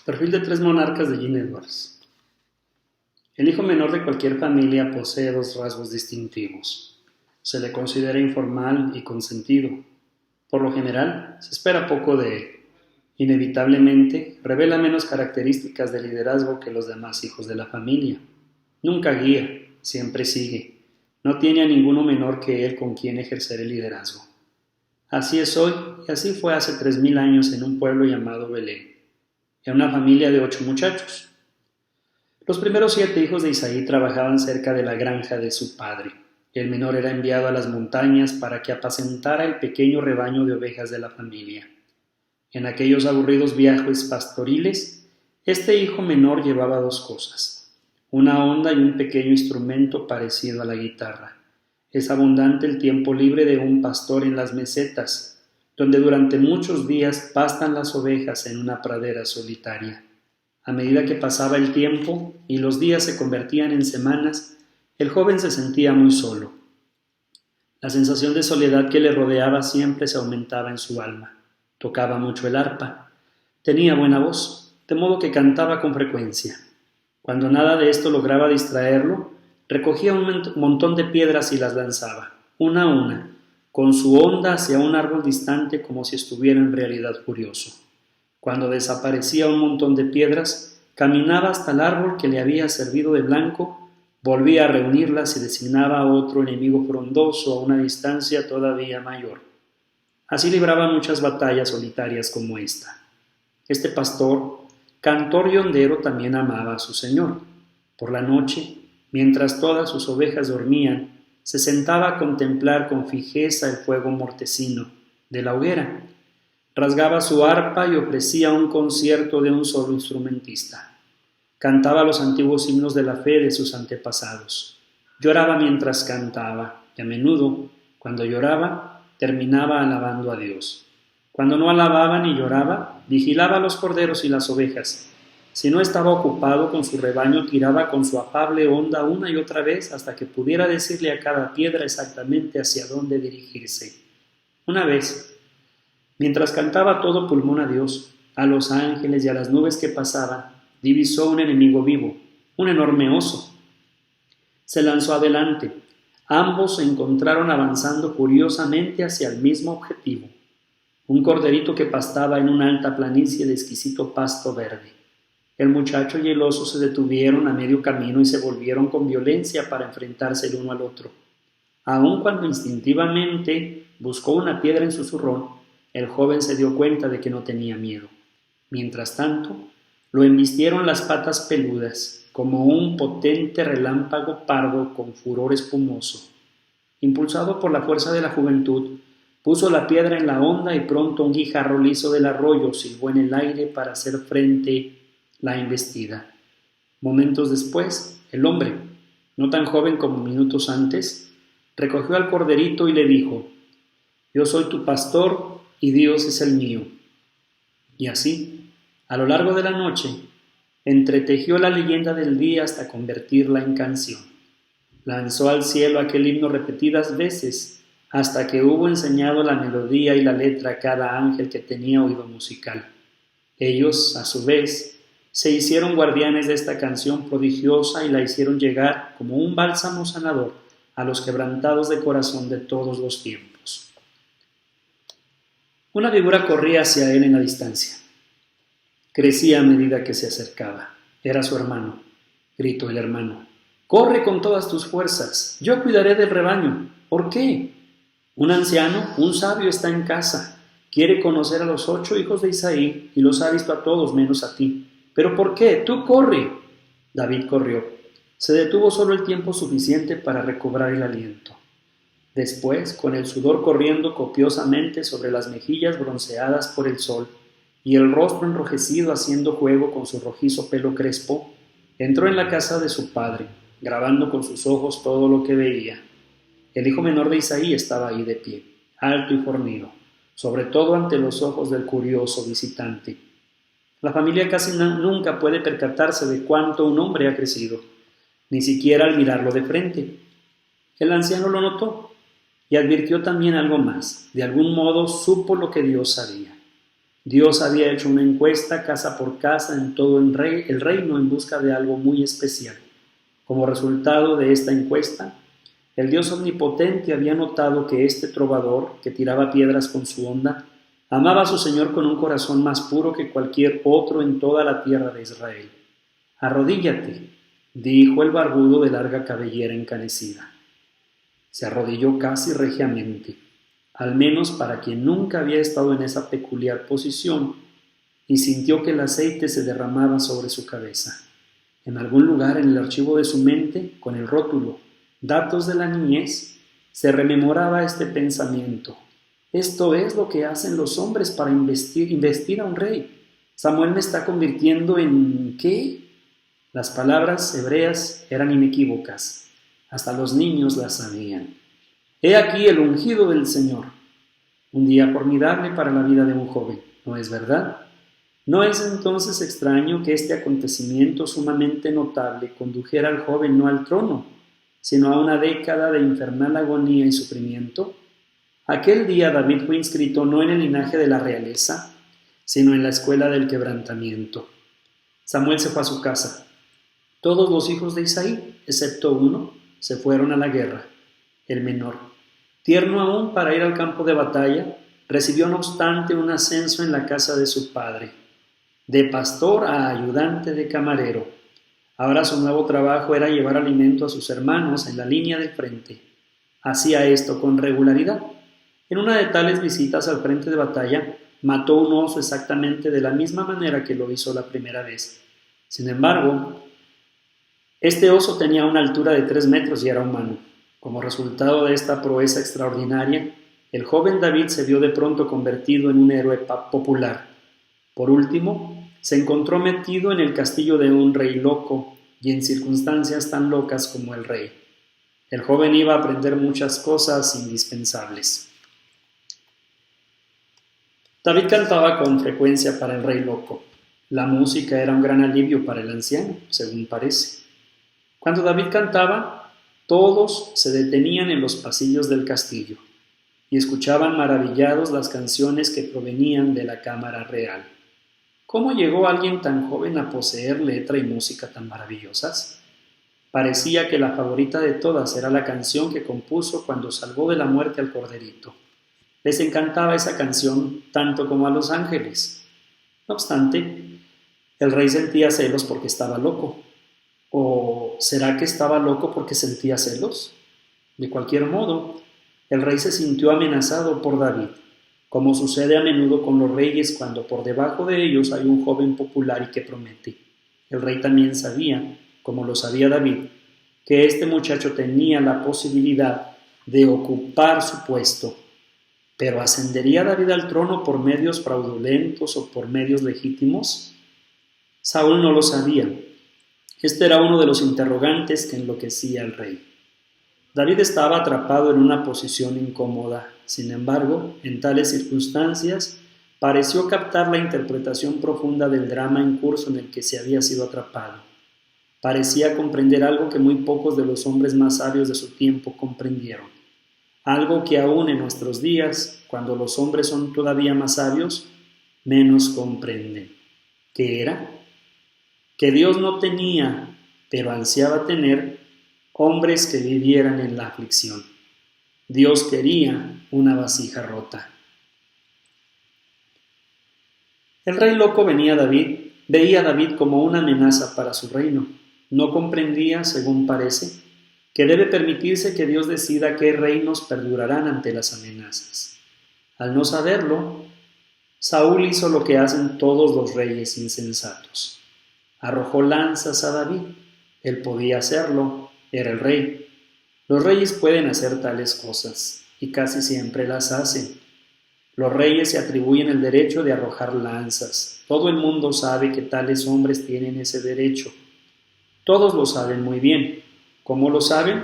Perfil de 3 monarcas de Jean Edwards. El hijo menor de cualquier familia posee 2 rasgos distintivos. Se le considera informal y consentido. Por lo general, se espera poco de él. Inevitablemente, revela menos características de liderazgo que los demás hijos de la familia. Nunca guía, siempre sigue. No tiene a ninguno menor que él con quien ejercer el liderazgo. Así es hoy y así fue hace 3000 años en un pueblo llamado Belén, en una familia de 8 muchachos. Los primeros 7 hijos de Isaí trabajaban cerca de la granja de su padre. El menor era enviado a las montañas para que apacentara el pequeño rebaño de ovejas de la familia. En aquellos aburridos viajes pastoriles, este hijo menor llevaba 2 cosas: una honda y un pequeño instrumento parecido a la guitarra. Es abundante el tiempo libre de un pastor en las mesetas, donde durante muchos días pastan las ovejas en una pradera solitaria. A medida que pasaba el tiempo y los días se convertían en semanas, el joven se sentía muy solo. La sensación de soledad que le rodeaba siempre se aumentaba en su alma. Tocaba mucho el arpa. Tenía buena voz, de modo que cantaba con frecuencia. Cuando nada de esto lograba distraerlo, recogía un montón de piedras y las lanzaba, una a una, con su honda hacia un árbol distante como si estuviera en realidad furioso. Cuando desaparecía un montón de piedras, caminaba hasta el árbol que le había servido de blanco, volvía a reunirlas y designaba a otro enemigo frondoso a una distancia todavía mayor. Así libraba muchas batallas solitarias como esta. Este pastor, cantor y hondero, también amaba a su señor. Por la noche, mientras todas sus ovejas dormían, se sentaba a contemplar con fijeza el fuego mortecino de la hoguera. Rasgaba su arpa y ofrecía un concierto de un solo instrumentista. Cantaba los antiguos himnos de la fe de sus antepasados. Lloraba mientras cantaba, y a menudo, cuando lloraba, terminaba alabando a Dios. Cuando no alababa ni lloraba, vigilaba los corderos y las ovejas. Si no estaba ocupado con su rebaño, tiraba con su afable onda una y otra vez hasta que pudiera decirle a cada piedra exactamente hacia dónde dirigirse. Una vez, mientras cantaba a todo pulmón a Dios, a los ángeles y a las nubes que pasaban, divisó un enemigo vivo, un enorme oso. Se lanzó adelante. Ambos se encontraron avanzando furiosamente hacia el mismo objetivo: un corderito que pastaba en una alta planicie de exquisito pasto verde. El muchacho y el oso se detuvieron a medio camino y se volvieron con violencia para enfrentarse el uno al otro. Aun cuando instintivamente buscó una piedra en su zurrón, el joven se dio cuenta de que no tenía miedo. Mientras tanto, lo embistieron las patas peludas, como un potente relámpago pardo con furor espumoso. Impulsado por la fuerza de la juventud, puso la piedra en la honda y pronto un guijarro liso del arroyo silbó en el aire para hacer frente la embestida. Momentos después, el hombre, no tan joven como minutos antes, recogió al corderito y le dijo: «Yo soy tu pastor y Dios es el mío». Y así, a lo largo de la noche, entretejió la leyenda del día hasta convertirla en canción. Lanzó al cielo aquel himno repetidas veces, hasta que hubo enseñado la melodía y la letra a cada ángel que tenía oído musical. Ellos, a su vez, se hicieron guardianes de esta canción prodigiosa y la hicieron llegar como un bálsamo sanador a los quebrantados de corazón de todos los tiempos. Una figura corría hacia él en la distancia. Crecía a medida que se acercaba. Era su hermano. Gritó el hermano: «Corre con todas tus fuerzas. Yo cuidaré del rebaño». «¿Por qué?» «Un anciano, un sabio está en casa. Quiere conocer a los 8 hijos de Isaí y los ha visto a todos menos a ti». «¿Pero por qué? ¡Tú corre!». David corrió. Se detuvo solo el tiempo suficiente para recobrar el aliento. Después, con el sudor corriendo copiosamente sobre las mejillas bronceadas por el sol y el rostro enrojecido haciendo juego con su rojizo pelo crespo, entró en la casa de su padre, grabando con sus ojos todo lo que veía. El hijo menor de Isaí estaba ahí de pie, alto y fornido, sobre todo ante los ojos del curioso visitante. La familia casi nunca puede percatarse de cuánto un hombre ha crecido, ni siquiera al mirarlo de frente. El anciano lo notó y advirtió también algo más. De algún modo supo lo que Dios sabía. Dios había hecho una encuesta casa por casa en todo el reino en busca de algo muy especial. Como resultado de esta encuesta, el Dios omnipotente había notado que este trovador, que tiraba piedras con su onda, amaba a su Señor con un corazón más puro que cualquier otro en toda la tierra de Israel. «Arrodíllate», dijo el barbudo de larga cabellera encanecida. Se arrodilló casi regiamente, al menos para quien nunca había estado en esa peculiar posición, y sintió que el aceite se derramaba sobre su cabeza. En algún lugar en el archivo de su mente, con el rótulo «Datos de la niñez», se rememoraba este pensamiento. Esto es lo que hacen los hombres para investir a un rey. Samuel me está convirtiendo en... ¿qué? Las palabras hebreas eran inequívocas. Hasta los niños las sabían. He aquí el ungido del Señor. Un día formidable para la vida de un joven, ¿no es verdad? ¿No es entonces extraño que este acontecimiento sumamente notable condujera al joven no al trono, sino a una década de infernal agonía y sufrimiento? Aquel día David fue inscrito no en el linaje de la realeza, sino en la escuela del quebrantamiento. Samuel se fue a su casa. Todos los hijos de Isaí, excepto uno, se fueron a la guerra. El menor, tierno aún para ir al campo de batalla, recibió no obstante un ascenso en la casa de su padre, de pastor a ayudante de camarero. Ahora su nuevo trabajo era llevar alimento a sus hermanos en la línea del frente. Hacía esto con regularidad. En una de tales visitas al frente de batalla, mató un oso exactamente de la misma manera que lo hizo la primera vez. Sin embargo, este oso tenía una altura de 3 metros y era humano. Como resultado de esta proeza extraordinaria, el joven David se vio de pronto convertido en un héroe popular. Por último, se encontró metido en el castillo de un rey loco y en circunstancias tan locas como el rey. El joven iba a aprender muchas cosas indispensables. David cantaba con frecuencia para el rey loco. La música era un gran alivio para el anciano, según parece. Cuando David cantaba, todos se detenían en los pasillos del castillo y escuchaban maravillados las canciones que provenían de la cámara real. ¿Cómo llegó alguien tan joven a poseer letra y música tan maravillosas? Parecía que la favorita de todas era la canción que compuso cuando salvó de la muerte al corderito. Les encantaba esa canción tanto como a los ángeles. No obstante, el rey sentía celos porque estaba loco. ¿O será que estaba loco porque sentía celos? De cualquier modo, el rey se sintió amenazado por David, como sucede a menudo con los reyes cuando por debajo de ellos hay un joven popular y que promete. El rey también sabía, como lo sabía David, que este muchacho tenía la posibilidad de ocupar su puesto. ¿Pero ascendería David al trono por medios fraudulentos o por medios legítimos? Saúl no lo sabía. Este era uno de los interrogantes que enloquecía al rey. David estaba atrapado en una posición incómoda. Sin embargo, en tales circunstancias, pareció captar la interpretación profunda del drama en curso en el que se había sido atrapado. Parecía comprender algo que muy pocos de los hombres más sabios de su tiempo comprendieron. Algo que aún en nuestros días, cuando los hombres son todavía más sabios, menos comprenden. ¿Qué era? Que Dios no tenía, pero ansiaba tener, hombres que vivieran en la aflicción. Dios quería una vasija rota. El rey loco veía a David como una amenaza para su reino. No comprendía, según parece, que debe permitirse que Dios decida qué reinos perdurarán ante las amenazas. Al no saberlo, Saúl hizo lo que hacen todos los reyes insensatos. Arrojó lanzas a David. Él podía hacerlo, era el rey. Los reyes pueden hacer tales cosas, y casi siempre las hacen. Los reyes se atribuyen el derecho de arrojar lanzas. Todo el mundo sabe que tales hombres tienen ese derecho. Todos lo saben muy bien. ¿Cómo lo saben?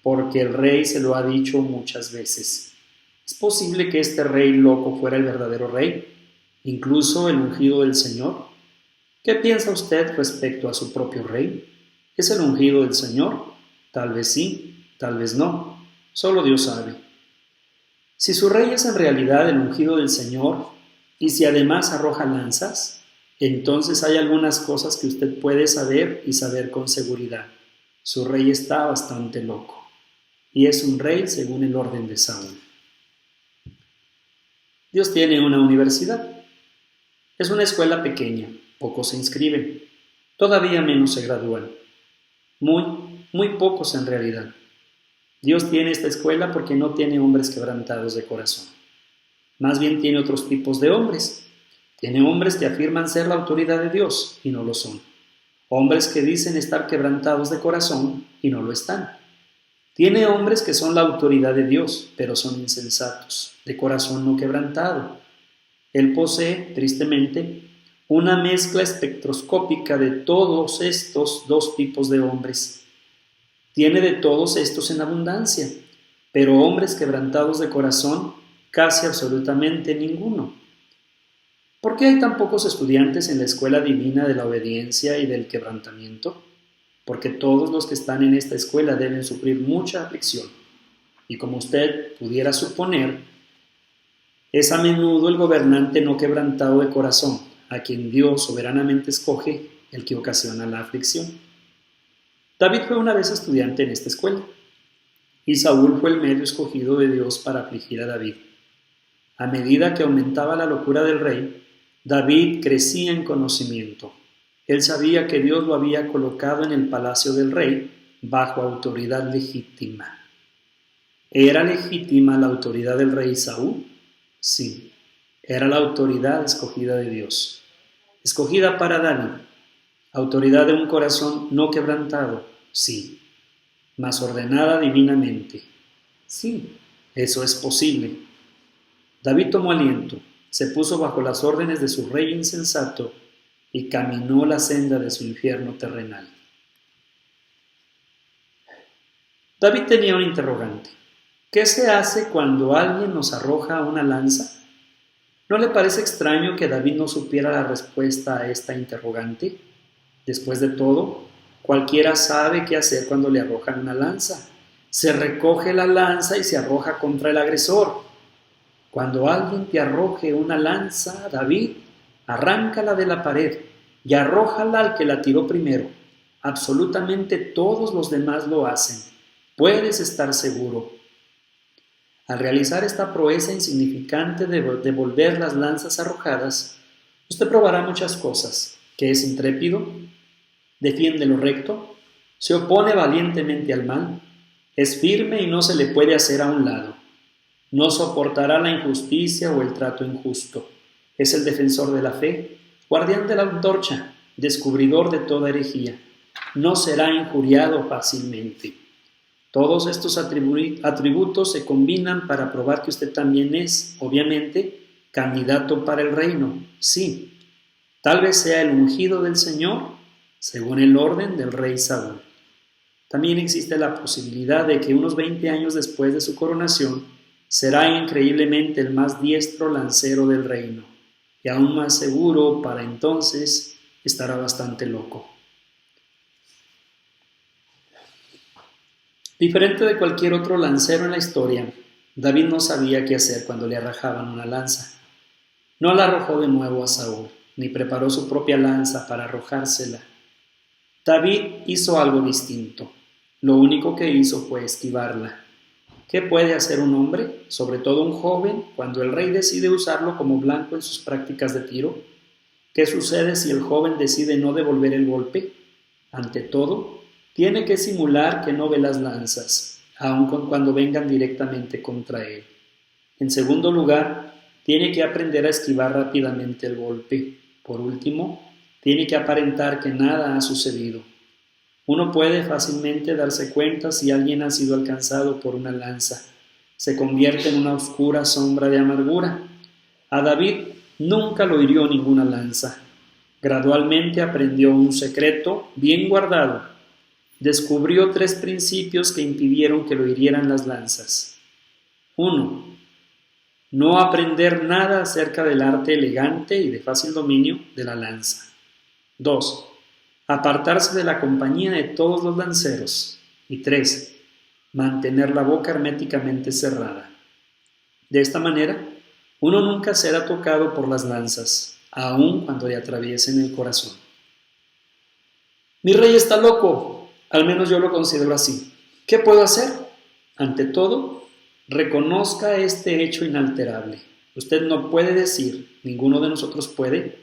Porque el rey se lo ha dicho muchas veces. ¿Es posible que este rey loco fuera el verdadero rey? ¿Incluso el ungido del Señor? ¿Qué piensa usted respecto a su propio rey? ¿Es el ungido del Señor? Tal vez sí, tal vez no. Solo Dios sabe. Si su rey es en realidad el ungido del Señor, Y si además arroja lanzas, entonces hay algunas cosas que usted puede saber y saber con seguridad. Su rey está bastante loco. Y es un rey según el orden de Saúl. Dios tiene una universidad. Es una escuela pequeña, pocos se inscriben, todavía menos se gradúan. Muy pocos en realidad. Dios tiene esta escuela porque no tiene hombres quebrantados de corazón. Más bien tiene otros tipos de hombres. Tiene hombres que afirman ser la autoridad de Dios y no lo son. Hombres que dicen estar quebrantados de corazón y no lo están. Tiene hombres que son la autoridad de Dios, pero son insensatos, de corazón no quebrantado. Él posee, tristemente, una mezcla espectroscópica de todos estos dos tipos de hombres. Tiene de todos estos en abundancia, pero hombres quebrantados de corazón, casi absolutamente ninguno. ¿Por qué hay tan pocos estudiantes en la escuela divina de la obediencia y del quebrantamiento? Porque todos los que están en esta escuela deben sufrir mucha aflicción. Y como usted pudiera suponer, es a menudo el gobernante no quebrantado de corazón, a quien Dios soberanamente escoge, el que ocasiona la aflicción. David fue una vez estudiante en esta escuela, y Saúl fue el medio escogido de Dios para afligir a David. A medida que aumentaba la locura del rey, David crecía en conocimiento. Él sabía que Dios lo había colocado en el palacio del rey bajo autoridad legítima. ¿Era legítima la autoridad del rey Saúl? Sí, era la autoridad escogida de Dios. Escogida para David. Autoridad de un corazón no quebrantado, sí. Mas ordenada divinamente. Sí, eso es posible. David tomó aliento, se puso bajo las órdenes de su rey insensato y caminó la senda de su infierno terrenal. David tenía un interrogante. ¿Qué se hace cuando alguien nos arroja una lanza? ¿No le parece extraño que David no supiera la respuesta a esta interrogante? Después de todo, cualquiera sabe qué hacer cuando le arrojan una lanza. Se recoge la lanza y se arroja contra el agresor. Cuando alguien te arroje una lanza, David, arráncala de la pared y arrójala al que la tiró primero. Absolutamente todos los demás lo hacen. Puedes estar seguro. Al realizar esta proeza insignificante de devolver las lanzas arrojadas, usted probará muchas cosas, que es intrépido, defiende lo recto, se opone valientemente al mal, es firme y no se le puede hacer a un lado. No soportará la injusticia o el trato injusto. Es el defensor de la fe, guardián de la antorcha, descubridor de toda herejía. No será injuriado fácilmente. Todos estos atributos se combinan para probar que usted también es, obviamente, candidato para el reino. Sí, tal vez sea el ungido del Señor, según el orden del rey Saúl. También existe la posibilidad de que unos 20 años después de su coronación, será increíblemente el más diestro lancero del reino, y aún más seguro, para entonces, estará bastante loco. Diferente de cualquier otro lancero en la historia, David no sabía qué hacer cuando le arrojaban una lanza. No la arrojó de nuevo a Saúl, ni preparó su propia lanza para arrojársela. David hizo algo distinto. Lo único que hizo fue esquivarla. ¿Qué puede hacer un hombre, sobre todo un joven, cuando el rey decide usarlo como blanco en sus prácticas de tiro? ¿Qué sucede si el joven decide no devolver el golpe? Ante todo, tiene que simular que no ve las lanzas, aun cuando vengan directamente contra él. En segundo lugar, tiene que aprender a esquivar rápidamente el golpe. Por último, tiene que aparentar que nada ha sucedido. Uno puede fácilmente darse cuenta si alguien ha sido alcanzado por una lanza. Se convierte en una oscura sombra de amargura. A David nunca lo hirió ninguna lanza. Gradualmente aprendió un secreto bien guardado. Descubrió 3 principios que impidieron que lo hirieran las lanzas. 1. No aprender nada acerca del arte elegante y de fácil dominio de la lanza. 2. Apartarse de la compañía de todos los lanceros. Y 3. Mantener la boca herméticamente cerrada. De esta manera, Uno nunca será tocado por las lanzas, aun cuando le atraviesen el corazón. Mi rey está loco, al menos yo lo considero así. ¿Qué puedo hacer? Ante todo, reconozca este hecho inalterable. Usted no puede decir, ninguno de nosotros puede,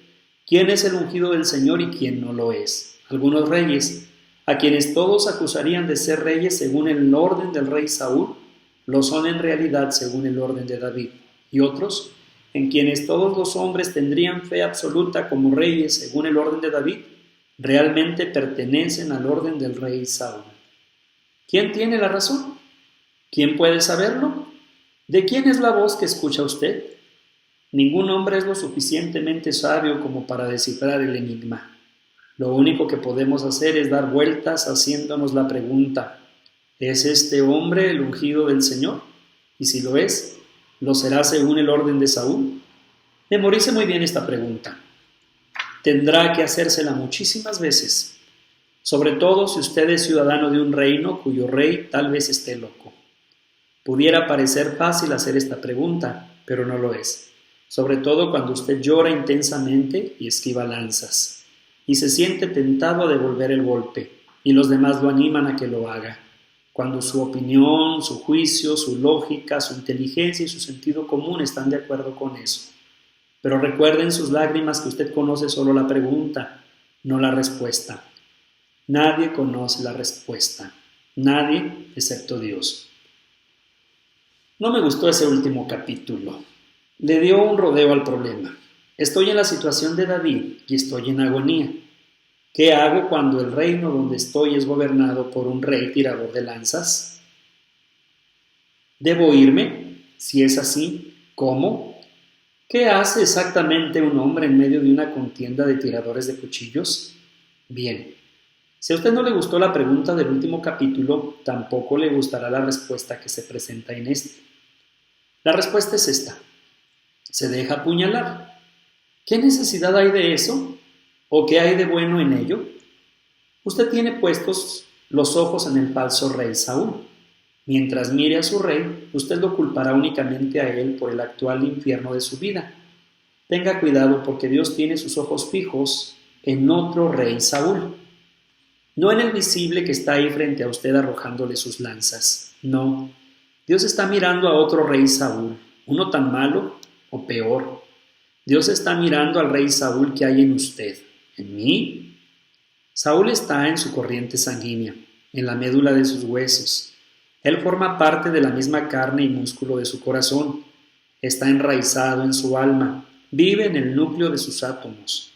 quién es el ungido del Señor y quién no lo es. Algunos reyes, a quienes todos acusarían de ser reyes según el orden del rey Saúl, lo son en realidad según el orden de David. Y otros, en quienes todos los hombres tendrían fe absoluta como reyes según el orden de David, realmente pertenecen al orden del rey Saúl. ¿Quién tiene la razón? ¿Quién puede saberlo? ¿De quién es la voz que escucha usted? Ningún hombre es lo suficientemente sabio como para descifrar el enigma. Lo único que podemos hacer es dar vueltas haciéndonos la pregunta: ¿es este hombre el ungido del Señor? Y si lo es, ¿lo será según el orden de Saúl? Memorice muy bien esta pregunta. Tendrá que hacérsela muchísimas veces, sobre todo si usted es ciudadano de un reino cuyo rey tal vez esté loco. Pudiera parecer fácil hacer esta pregunta, pero no lo es, sobre todo cuando usted llora intensamente y esquiva lanzas, y se siente tentado a devolver el golpe, y los demás lo animan a que lo haga, cuando su opinión, su juicio, su lógica, su inteligencia y su sentido común están de acuerdo con eso. Pero recuerden sus lágrimas que usted conoce solo la pregunta, no la respuesta. Nadie conoce la respuesta, nadie excepto Dios. No me gustó ese último capítulo. Le dio un rodeo al problema. Estoy en la situación de David y estoy en agonía. ¿Qué hago cuando el reino donde estoy es gobernado por un rey tirador de lanzas? ¿Debo irme? Si es así, ¿cómo? ¿Qué hace exactamente un hombre en medio de una contienda de tiradores de cuchillos? Bien, si a usted no le gustó la pregunta del último capítulo, tampoco le gustará la respuesta que se presenta en este. La respuesta es esta: se deja apuñalar. ¿Qué necesidad hay de eso? ¿O qué hay de bueno en ello? Usted tiene puestos los ojos en el falso rey Saúl. Mientras mire a su rey, usted lo culpará únicamente a él por el actual infierno de su vida. Tenga cuidado porque Dios tiene sus ojos fijos en otro rey Saúl. No en el visible que está ahí frente a usted arrojándole sus lanzas. No, Dios está mirando a otro rey Saúl, uno tan malo o peor. Dios está mirando al rey Saúl que hay en usted, en mí. Saúl está en su corriente sanguínea, en la médula de sus huesos. Él forma parte de la misma carne y músculo de su corazón. Está enraizado en su alma, vive en el núcleo de sus átomos.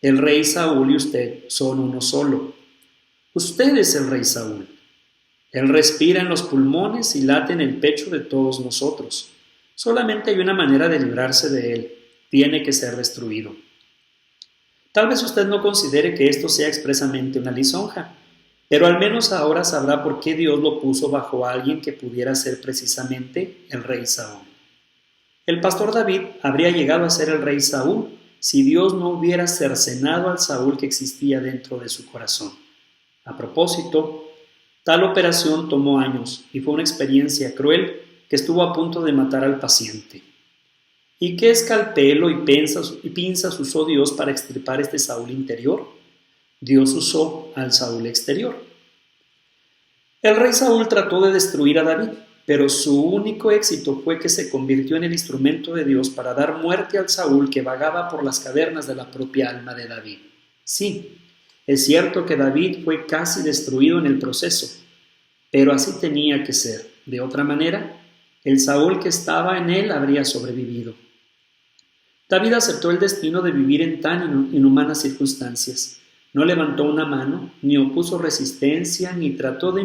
El rey Saúl y usted son uno solo. Usted es el rey Saúl. Él respira en los pulmones y late en el pecho de todos nosotros. Solamente hay una manera de librarse de él. Tiene que ser destruido. Tal vez usted no considere que esto sea expresamente una lisonja, pero al menos ahora sabrá por qué Dios lo puso bajo alguien que pudiera ser precisamente el rey Saúl. El pastor David habría llegado a ser el rey Saúl si Dios no hubiera cercenado al Saúl que existía dentro de su corazón. A propósito, tal operación tomó años y fue una experiencia cruel que estuvo a punto de matar al paciente. ¿Y qué escalpelo y pinzas usó Dios para extirpar este Saúl interior? Dios usó al Saúl exterior. El rey Saúl trató de destruir a David, pero su único éxito fue que se convirtió en el instrumento de Dios para dar muerte al Saúl que vagaba por las cavernas de la propia alma de David. Sí, es cierto que David fue casi destruido en el proceso, pero así tenía que ser. De otra manera, el Saúl que estaba en él habría sobrevivido. David aceptó el destino de vivir en tan inhumanas circunstancias. No levantó una mano, ni opuso resistencia, ni trató de